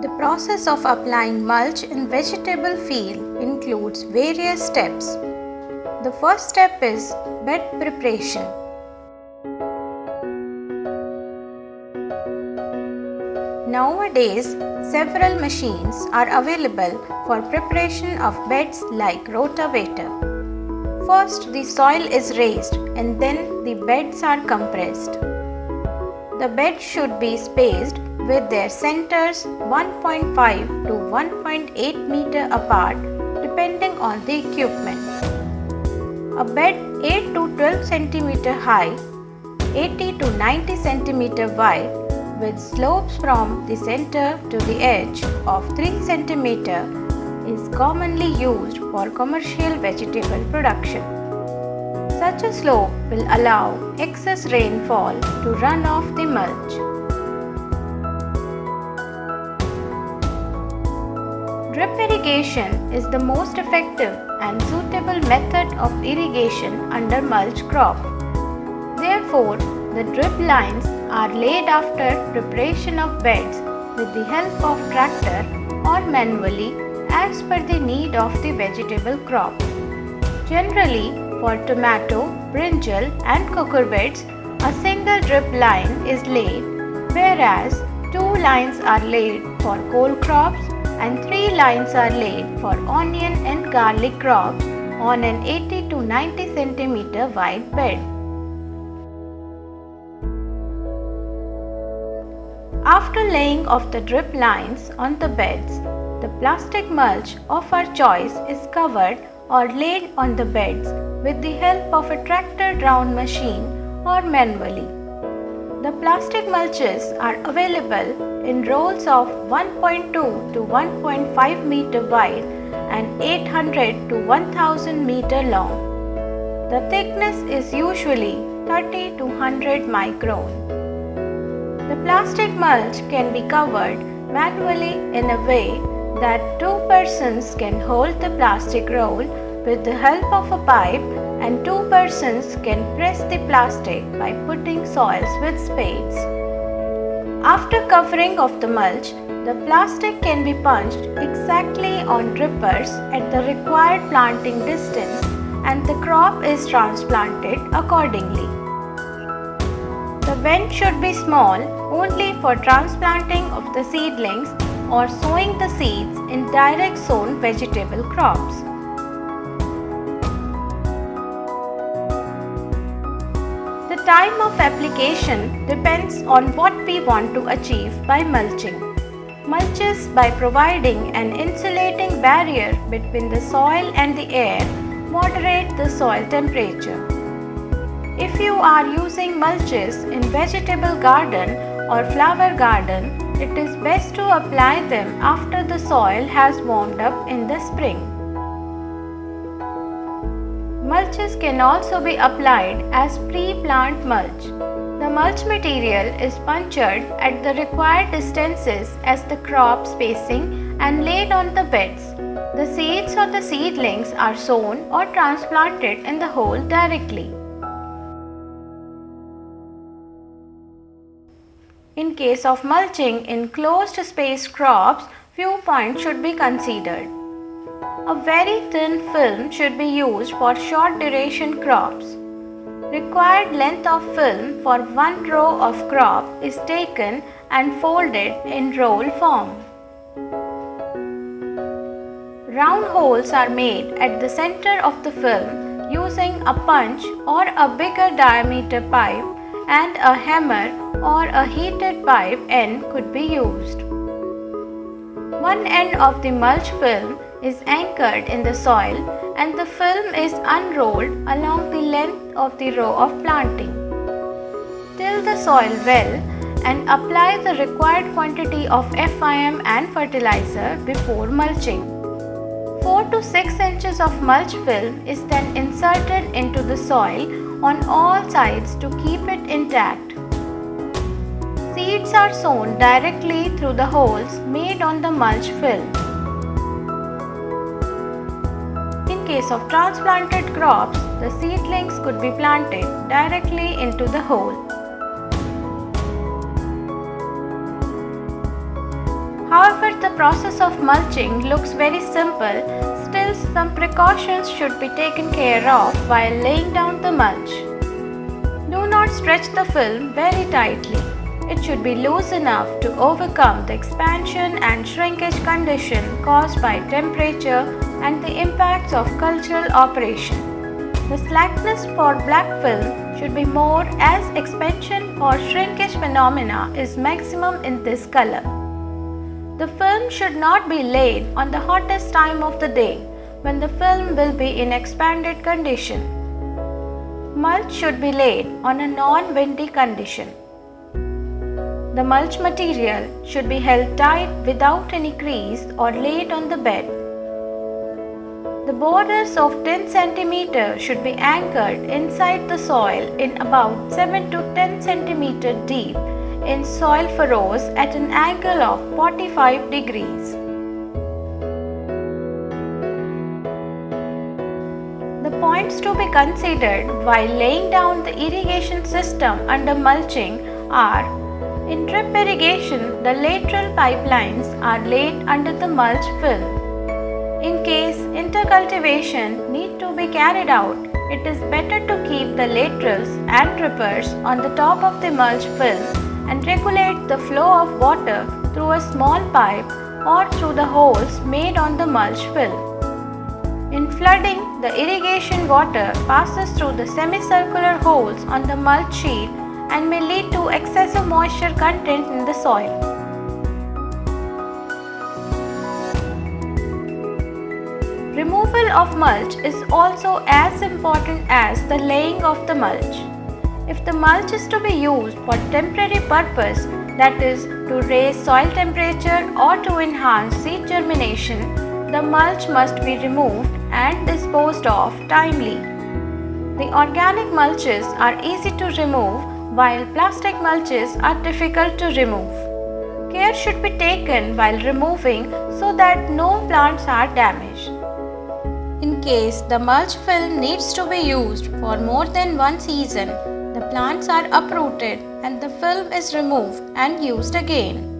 The process of applying mulch in vegetable field includes various steps. The first step is bed preparation. Nowadays, several machines are available for preparation of beds like rotavator. First, the soil is raised and then the beds are compressed. The beds should be spaced with their centers 1.5 to 1.8 meter apart depending on the equipment. A bed 8 to 12 cm high, 80 to 90 cm wide with slopes from the center to the edge of 3 cm is commonly used for commercial vegetable production. Such a slope will allow excess rainfall to run off the mulch. Drip irrigation is the most effective and suitable method of irrigation under mulch crop. Therefore, the drip lines are laid after preparation of beds with the help of tractor or manually as per the need of the vegetable crop. Generally, for tomato, brinjal and cucurbits, a single drip line is laid, whereas 2 lines are laid for cole crops and 3 lines are laid for onion and garlic crops on an 80 to 90 cm wide bed. After laying of the drip lines on the beds, the plastic mulch of our choice is covered or laid on the beds with the help of a tractor round machine or manually. The plastic mulches are available in rolls of 1.2 to 1.5 meter wide and 800 to 1000 meter long. The thickness is usually 30 to 100 micron. The plastic mulch can be covered manually in a way that 2 persons can hold the plastic roll with the help of a pipe and 2 persons can press the plastic by putting soils with spades. After covering of the mulch, the plastic can be punched exactly on drippers at the required planting distance and the crop is transplanted accordingly. The vent should be small only for transplanting of the seedlings or sowing the seeds in direct sown vegetable crops. The time of application depends on what we want to achieve by mulching. Mulches, by providing an insulating barrier between the soil and the air, moderate the soil temperature. If you are using mulches in vegetable garden or flower garden, it is best to apply them after the soil has warmed up in the spring. Mulches can also be applied as pre-plant mulch. The mulch material is punctured at the required distances as the crop spacing and laid on the beds. The seeds or the seedlings are sown or transplanted in the hole directly. In case of mulching in closed space crops, few points should be considered. A very thin film should be used for short duration crops. Required length of film for one row of crop is taken and folded in roll form. Round holes are made at the center of the film using a punch or a bigger diameter pipe, and a hammer or a heated pipe end could be used. One end of the mulch film is anchored in the soil and the film is unrolled along the length of the row of planting. Till the soil well and apply the required quantity of FIM and fertilizer before mulching. 4 to 6 inches of mulch film is then inserted into the soil on all sides to keep it intact. Seeds are sown directly through the holes made on the mulch film. In case of transplanted crops, the seedlings could be planted directly into the hole. However, the process of mulching looks very simple, still some precautions should be taken care of while laying down the mulch. Do not stretch the film very tightly. It should be loose enough to overcome the expansion and shrinkage condition caused by temperature and the impacts of cultural operation. The slackness for black film should be more as expansion or shrinkage phenomena is maximum in this color. The film should not be laid on the hottest time of the day when the film will be in expanded condition. Mulch should be laid on a non-windy condition. The mulch material should be held tight without any crease or laid on the bed. The borders of 10 cm should be anchored inside the soil in about 7 to 10 cm deep in soil furrows at an angle of 45 degrees. The points to be considered while laying down the irrigation system under mulching are: in drip irrigation, the lateral pipelines are laid under the mulch film. In case intercultivation need to be carried out, it is better to keep the laterals and drippers on the top of the mulch film and regulate the flow of water through a small pipe or through the holes made on the mulch film. In flooding, the irrigation water passes through the semicircular holes on the mulch sheet and may lead to excessive moisture content in the soil. Removal of mulch is also as important as the laying of the mulch. If the mulch is to be used for temporary purpose, that is to raise soil temperature or to enhance seed germination, the mulch must be removed and disposed of timely. The organic mulches are easy to remove while plastic mulches are difficult to remove. Care should be taken while removing so that no plants are damaged. In case the mulch film needs to be used for more than one season, the plants are uprooted and the film is removed and used again.